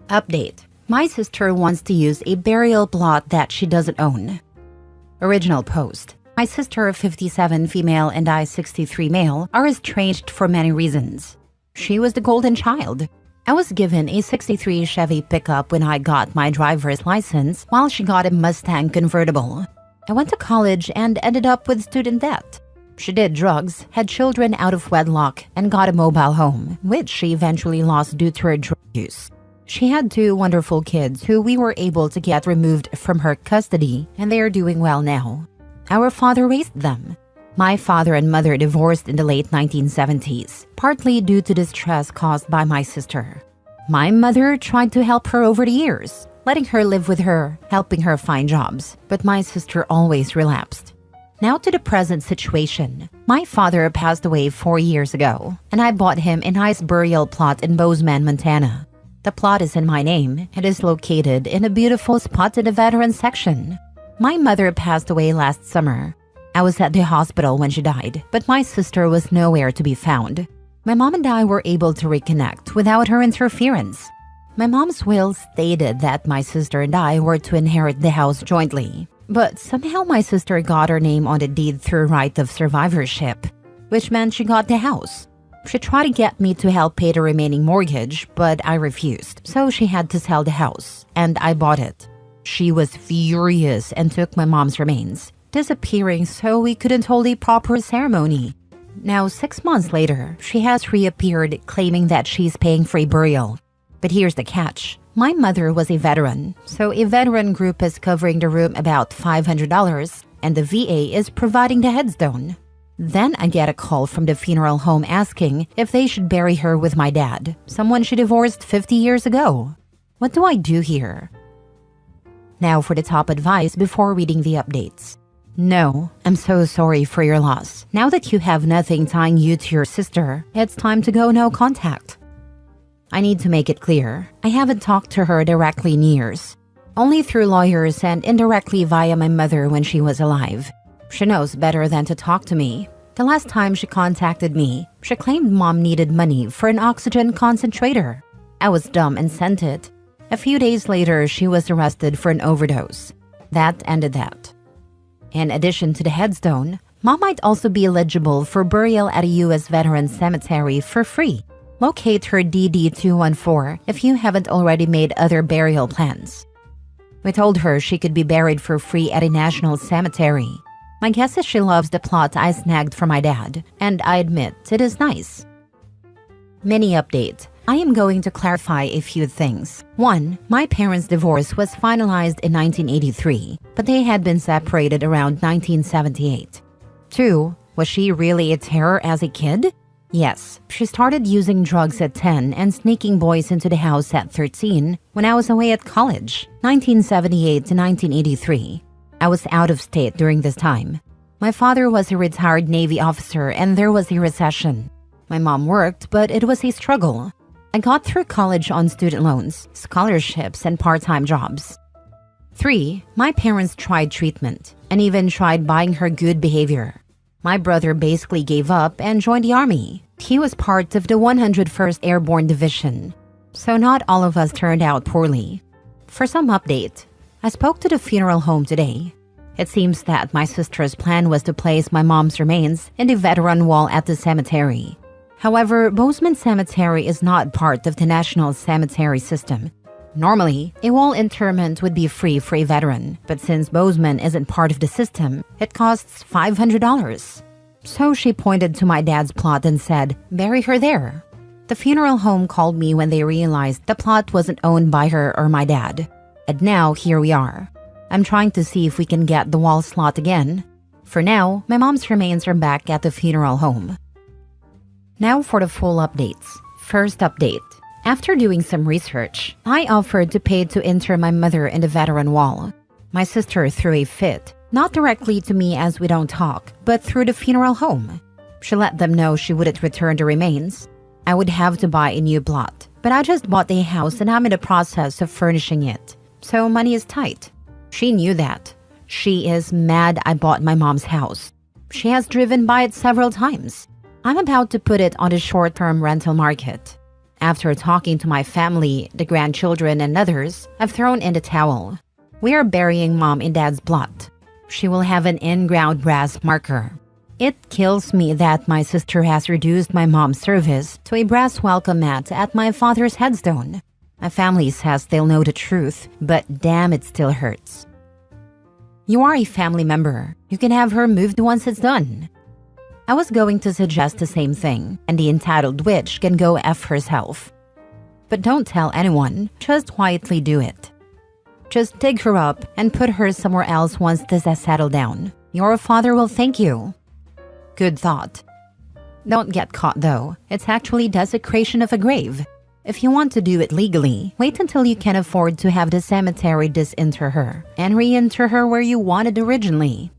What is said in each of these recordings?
Update. My sister wants to use a burial plot that she doesn't own. Original post. My sister, 57 female, and I, 63 male, are estranged for many reasons. She was the golden child. I was given a 63 Chevy pickup when I got my driver's license, while she got a Mustang convertible. I went to college and ended up with student debt. She did drugs, had children out of wedlock, and got a mobile home, which she eventually lost due to her drug use. She had 2 wonderful kids who we were able to get removed from her custody, and they are doing well now. Our father raised them. My father and mother divorced in the late 1970s, partly due to distress caused by my sister. My mother tried to help her over the years, letting her live with her, helping her find jobs, but my sister always relapsed. Now to the present situation. My father passed away 4 years ago, and I bought him a nice burial plot in Bozeman, Montana. The plot is in my name. It is located in a beautiful spot in the veteran section. My mother passed away last summer. I was at the hospital when she died, but my sister was nowhere to be found. My mom and I were able to reconnect without her interference. My mom's will stated that my sister and I were to inherit the house jointly, but somehow my sister got her name on the deed through right of survivorship, which meant she got the house. She tried to get me to help pay the remaining mortgage, but I refused, so she had to sell the house, and I bought it. She was furious and took my mom's remains, disappearing so we couldn't hold a proper ceremony. Now, 6 months later, she has reappeared claiming that she's paying for a burial. But here's the catch. My mother was a veteran, so a veteran group is covering the room about $500, and the VA is providing the headstone. Then I get a call from the funeral home asking if they should bury her with my dad, someone she divorced 50 years ago. What do I do here? Now for the top advice before reading the updates. No, I'm so sorry for your loss. Now that you have nothing tying you to your sister, it's time to go no contact. I need to make it clear, I haven't talked to her directly in years. Only through lawyers and indirectly via my mother when she was alive. She knows better than to talk to me. The last time she contacted me, she claimed mom needed money for an oxygen concentrator. I was dumb and sent it. A few days later, she was arrested for an overdose. That ended that. In addition to the headstone, mom might also be eligible for burial at a U.S. veteran cemetery for free. Locate her DD-214 if you haven't already made other burial plans. We told her she could be buried for free at a national cemetery. My guess is she loves the plot I snagged for my dad, and I admit it is nice. Mini update. I am going to clarify a few things. 1. My parents' divorce was finalized in 1983, but they had been separated around 1978. 2. Was she really a terror as a kid? Yes, she started using drugs at 10 and sneaking boys into the house at 13 when I was away at college, 1978 to 1983. I was out of state during this time. My father was a retired Navy officer and there was a recession. My mom worked, but it was a struggle. I got through college on student loans, scholarships, and part-time jobs. 3. My parents tried treatment and even tried buying her good behavior. My brother basically gave up and joined the army. He was part of the 101st Airborne Division, so not all of us turned out poorly. For some update, I spoke to the funeral home today. It seems that my sister's plan was to place my mom's remains in the veteran wall at the cemetery. However, Bozeman Cemetery is not part of the National Cemetery System. Normally, a wall interment would be free for a veteran, but since Bozeman isn't part of the system, it costs $500. So she pointed to my dad's plot and said, "Bury her there." The funeral home called me when they realized the plot wasn't owned by her or my dad. And now, here we are. I'm trying to see if we can get the wall slot again. For now, my mom's remains are back at the funeral home. Now for the full updates. First update. After doing some research, I offered to pay to inter my mother in the veteran wall. My sister threw a fit, not directly to me as we don't talk, but through the funeral home. She let them know she wouldn't return the remains. I would have to buy a new plot, but I just bought a house and I'm in the process of furnishing it. So money is tight. She knew that. She is mad I bought my mom's house. She has driven by it several times. I'm about to put it on the short-term rental market. After talking to my family, the grandchildren, and others, I've thrown in the towel. We are burying Mom in Dad's plot. She will have an in-ground brass marker. It kills me that my sister has reduced my mom's service to a brass welcome mat at my father's headstone. My family says they'll know the truth, but damn, it still hurts. You are a family member. You can have her moved once it's done. I was going to suggest the same thing, and the entitled witch can go F herself. But don't tell anyone, just quietly do it. Just dig her up and put her somewhere else once this has settled down. Your father will thank you. Good thought. Don't get caught though. It's actually desecration of a grave. If you want to do it legally, wait until you can afford to have the cemetery disinter her and reinter her where you wanted originally.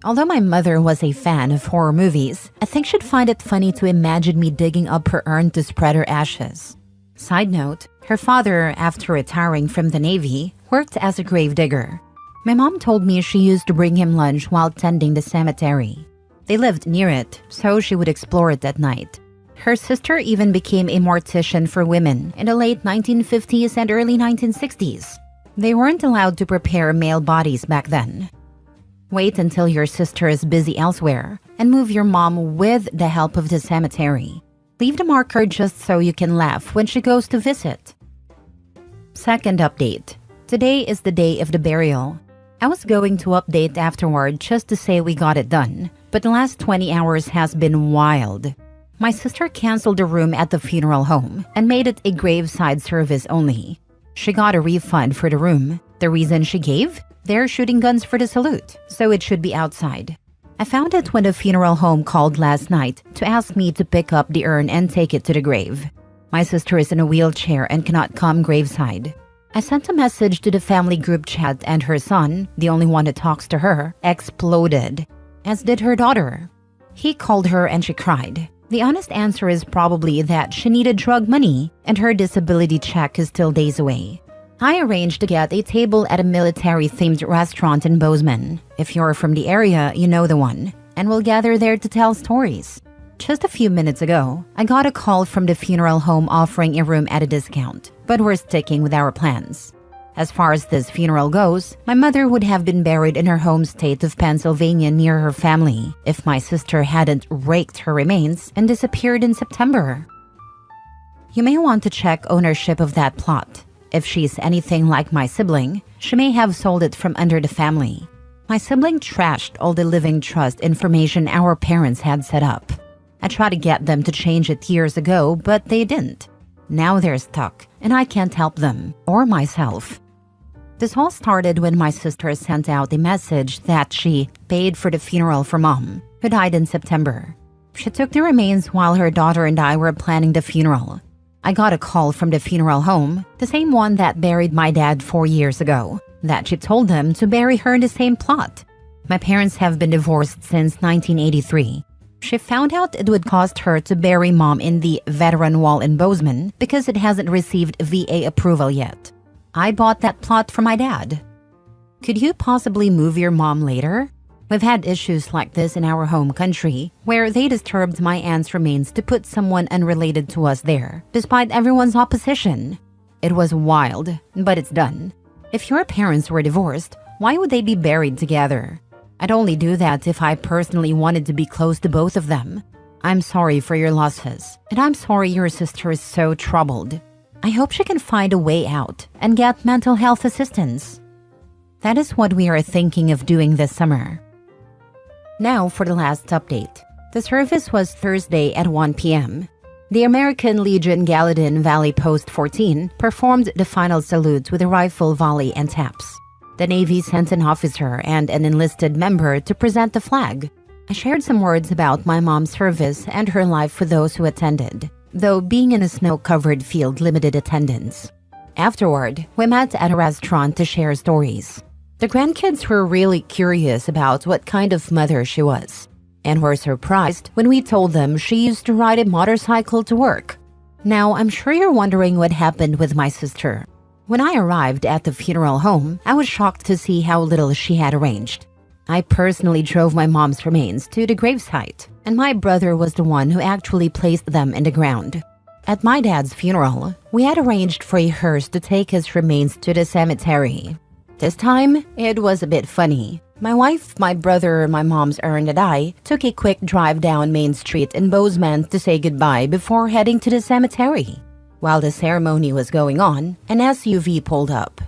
Although my mother was a fan of horror movies, I think she'd find it funny to imagine me digging up her urn to spread her ashes. Side note, her father, after retiring from the Navy, worked as a gravedigger. My mom told me she used to bring him lunch while tending the cemetery. They lived near it, so she would explore it at night. Her sister even became a mortician for women in the late 1950s and early 1960s. They weren't allowed to prepare male bodies back then. Wait until your sister is busy elsewhere and move your mom with the help of the cemetery. Leave the marker just so you can laugh when she goes to visit. Second update. Today is the day of the burial. I was going to update afterward just to say we got it done, but the last 20 hours has been wild. My sister canceled the room at the funeral home and made it a graveside service only. She got a refund for the room. The reason she gave? They're shooting guns for the salute, so it should be outside. I found it when the funeral home called last night to ask me to pick up the urn and take it to the grave. My sister is in a wheelchair and cannot come graveside. I sent a message to the family group chat and her son, the only one that talks to her, exploded, as did her daughter. He called her and she cried. The honest answer is probably that she needed drug money and her disability check is still days away. I arranged to get a table at a military-themed restaurant in Bozeman. If you're from the area, you know the one, and we'll gather there to tell stories. Just a few minutes ago, I got a call from the funeral home offering a room at a discount, but we're sticking with our plans. As far as this funeral goes, my mother would have been buried in her home state of Pennsylvania near her family if my sister hadn't raked her remains and disappeared in September. You may want to check ownership of that plot. If she's anything like my sibling, she may have sold it from under the family. My sibling trashed all the living trust information our parents had set up. I tried to get them to change it years ago, but they didn't. Now they're stuck, and I can't help them, or myself. This all started when my sister sent out a message that she paid for the funeral for Mom, who died in September. She took the remains while her daughter and I were planning the funeral. I got a call from the funeral home, the same one that buried my dad 4 years ago, that she told them to bury her in the same plot. My parents have been divorced since 1983. She found out it would cost her to bury Mom in the veteran wall in Bozeman because it hasn't received VA approval yet. I bought that plot for my dad. Could you possibly move your mom later? We've had issues like this in our home country, where they disturbed my aunt's remains to put someone unrelated to us there, despite everyone's opposition. It was wild, but it's done. If your parents were divorced, why would they be buried together? I'd only do that if I personally wanted to be close to both of them. I'm sorry for your losses, and I'm sorry your sister is so troubled. I hope she can find a way out and get mental health assistance. That is what we are thinking of doing this summer. Now for the last update. The service was Thursday at 1 p.m. The American Legion Gallatin Valley Post 14 performed the final salute with a rifle volley and taps. The Navy sent an officer and an enlisted member to present the flag. I shared some words about my mom's service and her life for those who attended, though being in a snow-covered field limited attendance. Afterward, we met at a restaurant to share stories. The grandkids were really curious about what kind of mother she was, and were surprised when we told them she used to ride a motorcycle to work. Now, I'm sure you're wondering what happened with my sister. When I arrived at the funeral home, I was shocked to see how little she had arranged. I personally drove my mom's remains to the gravesite, and my brother was the one who actually placed them in the ground. At my dad's funeral, we had arranged for a hearse to take his remains to the cemetery. This time, it was a bit funny. My wife, my brother, my mom's aunt and I took a quick drive down Main Street in Bozeman to say goodbye before heading to the cemetery. While the ceremony was going on, an SUV pulled up.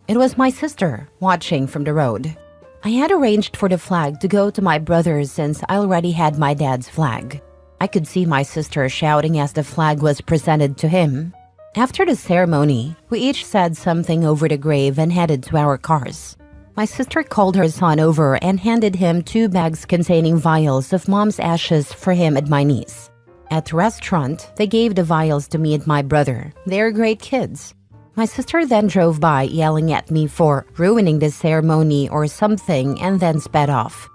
It was my sister, watching from the road. I had arranged for the flag to go to my brother's since I already had my dad's flag. I could see my sister shouting as the flag was presented to him. After the ceremony, we each said something over the grave and headed to our cars. My sister called her son over and handed him 2 bags containing vials of mom's ashes for him and my niece. At the restaurant, they gave the vials to me and my brother. They're great kids. My sister then drove by yelling at me for ruining the ceremony or something and then sped off.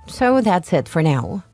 So that's it for now.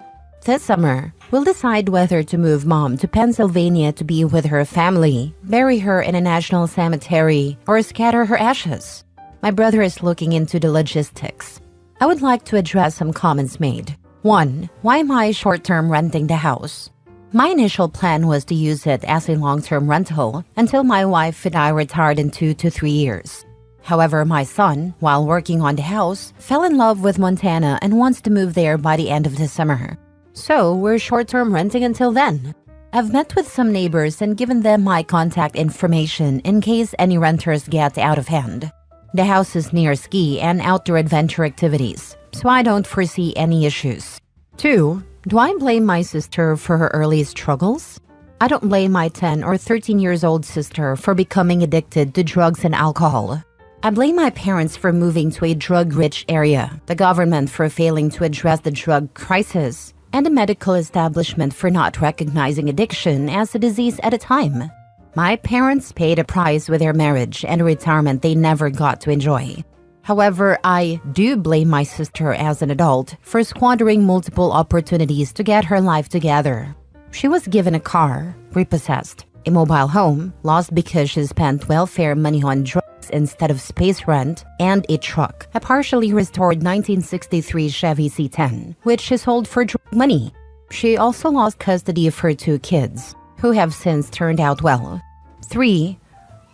This summer, we'll decide whether to move mom to Pennsylvania to be with her family, bury her in a national cemetery, or scatter her ashes. My brother is looking into the logistics. I would like to address some comments made. 1. Why am I short-term renting the house? My initial plan was to use it as a long-term rental until my wife and I retired in 2 to 3 years. However, my son, while working on the house, fell in love with Montana and wants to move there by the end of the summer. So, we're short-term renting until then. I've met with some neighbors and given them my contact information in case any renters get out of hand. The house is near ski and outdoor adventure activities, so I don't foresee any issues. 2. Do I blame my sister for her early struggles? I don't blame my 10 or 13 years old sister for becoming addicted to drugs and alcohol. I blame my parents for moving to a drug-rich area, the government for failing to address the drug crisis, and the medical establishment for not recognizing addiction as a disease at a time. My parents paid a price with their marriage and a retirement they never got to enjoy. However, I do blame my sister as an adult for squandering multiple opportunities to get her life together. She was given a car, repossessed, a mobile home, lost because she spent welfare money on drugs instead of space rent, and a truck, a partially restored 1963 Chevy C10, which she sold for drug money. She also lost custody of her 2 kids, who have since turned out well. 3.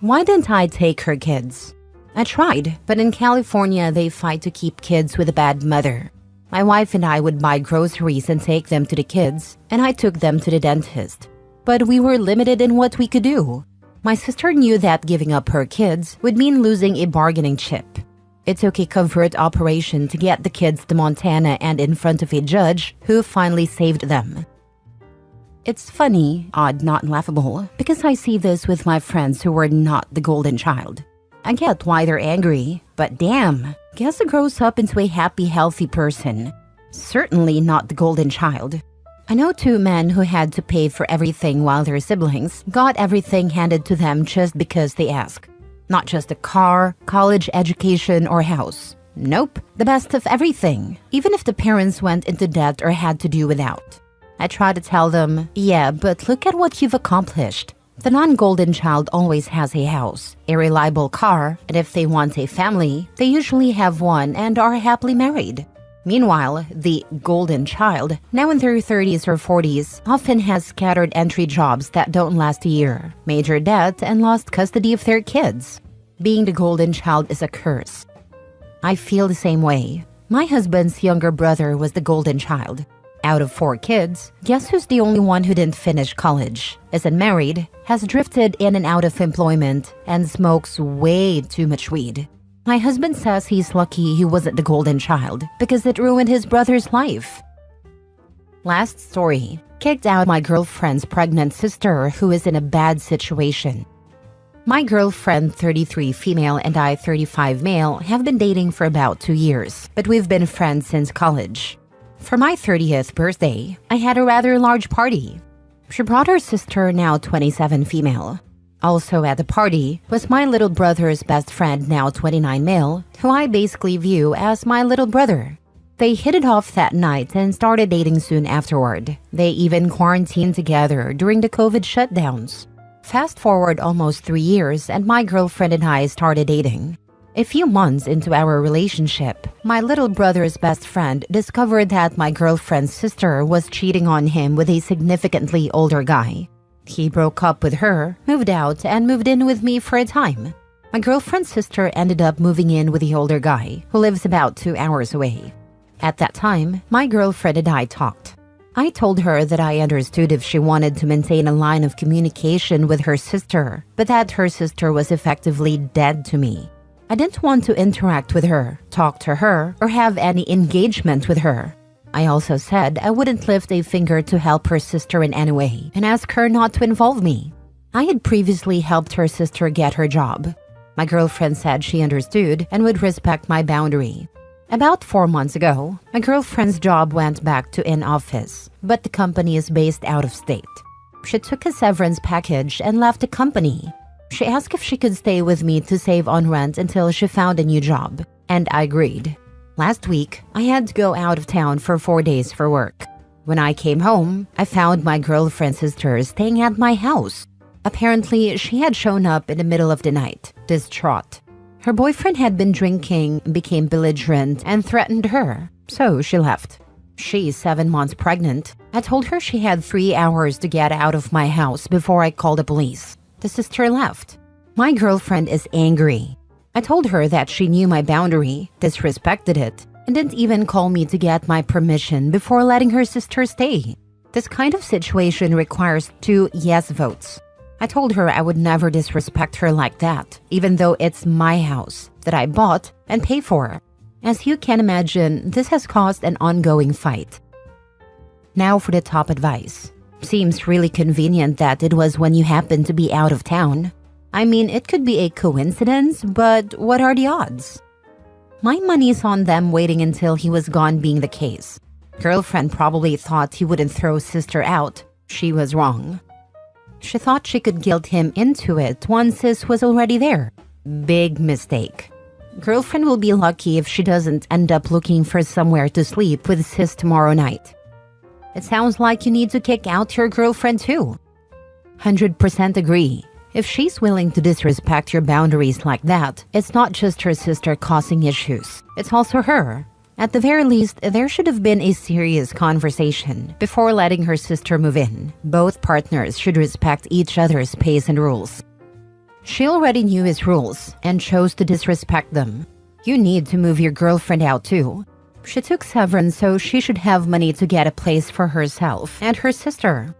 Why didn't I take her kids? I tried, but in California they fight to keep kids with a bad mother. My wife and I would buy groceries and take them to the kids, and I took them to the dentist. But we were limited in what we could do. My sister knew that giving up her kids would mean losing a bargaining chip. It took a covert operation to get the kids to Montana and in front of a judge who finally saved them. It's funny, odd, not laughable, because I see this with my friends who were not the golden child. I get why they're angry, but damn, guess who grows up into a happy, healthy person? Certainly not the golden child. I know 2 men who had to pay for everything while their siblings got everything handed to them just because they asked. Not just a car, college education, or house. Nope, the best of everything, even if the parents went into debt or had to do without. I try to tell them, yeah, but look at what you've accomplished. The non-golden child always has a house, a reliable car, and if they want a family, they usually have one and are happily married. Meanwhile, the golden child, now in their 30s or 40s, often has scattered entry jobs that don't last a year, major debt, and lost custody of their kids. Being the golden child is a curse. I feel the same way. My husband's younger brother was the golden child. Out of 4 kids, guess who's the only one who didn't finish college, isn't married, has drifted in and out of employment, and smokes way too much weed. My husband says he's lucky he wasn't the golden child because it ruined his brother's life. Last story. Kicked out my girlfriend's pregnant sister who is in a bad situation. My girlfriend, 33 female, and I, 35 male, have been dating for about 2 years, but we've been friends since college. For my 30th birthday, I had a rather large party. She brought her sister, now 27 female. Also at the party was my little brother's best friend, now 29 male, who I basically view as my little brother. They hit it off that night and started dating soon afterward. They even quarantined together during the COVID shutdowns. Fast forward almost 3 years and my girlfriend and I started dating. A few months into our relationship, my little brother's best friend discovered that my girlfriend's sister was cheating on him with a significantly older guy. He broke up with her, moved out, and moved in with me for a time. My girlfriend's sister ended up moving in with the older guy, who lives about 2 hours away. At that time, my girlfriend and I talked. I told her that I understood if she wanted to maintain a line of communication with her sister, but that her sister was effectively dead to me. I didn't want to interact with her, talk to her, or have any engagement with her. I also said I wouldn't lift a finger to help her sister in any way and ask her not to involve me. I had previously helped her sister get her job. My girlfriend said she understood and would respect my boundary. About 4 months ago, my girlfriend's job went back to in-office, but the company is based out of state. She took a severance package and left the company. She asked if she could stay with me to save on rent until she found a new job, and I agreed. Last week, I had to go out of town for 4 days for work. When I came home, I found my girlfriend's sister staying at my house. Apparently, she had shown up in the middle of the night, distraught. Her boyfriend had been drinking, became belligerent, and threatened her, so she left. She's 7 months pregnant. I told her she had 3 hours to get out of my house before I called the police. The sister left. My girlfriend is angry. I told her that she knew my boundary, disrespected it, and didn't even call me to get my permission before letting her sister stay. This kind of situation requires 2 yes votes. I told her I would never disrespect her like that, even though it's my house that I bought and pay for. As you can imagine, this has caused an ongoing fight. Now for the top advice. Seems really convenient that it was when you happened to be out of town. I mean, it could be a coincidence, but what are the odds? My money's on them waiting until he was gone being the case. Girlfriend probably thought he wouldn't throw sister out. She was wrong. She thought she could guilt him into it once sis was already there. Big mistake. Girlfriend will be lucky if she doesn't end up looking for somewhere to sleep with sis tomorrow night. It sounds like you need to kick out your girlfriend too. 100% agree. If she's willing to disrespect your boundaries like that, it's not just her sister causing issues. It's also her. At the very least, there should have been a serious conversation before letting her sister move in. Both partners should respect each other's pace and rules. She already knew his rules and chose to disrespect them. You need to move your girlfriend out too. She took severance, so she should have money to get a place for herself and her sister.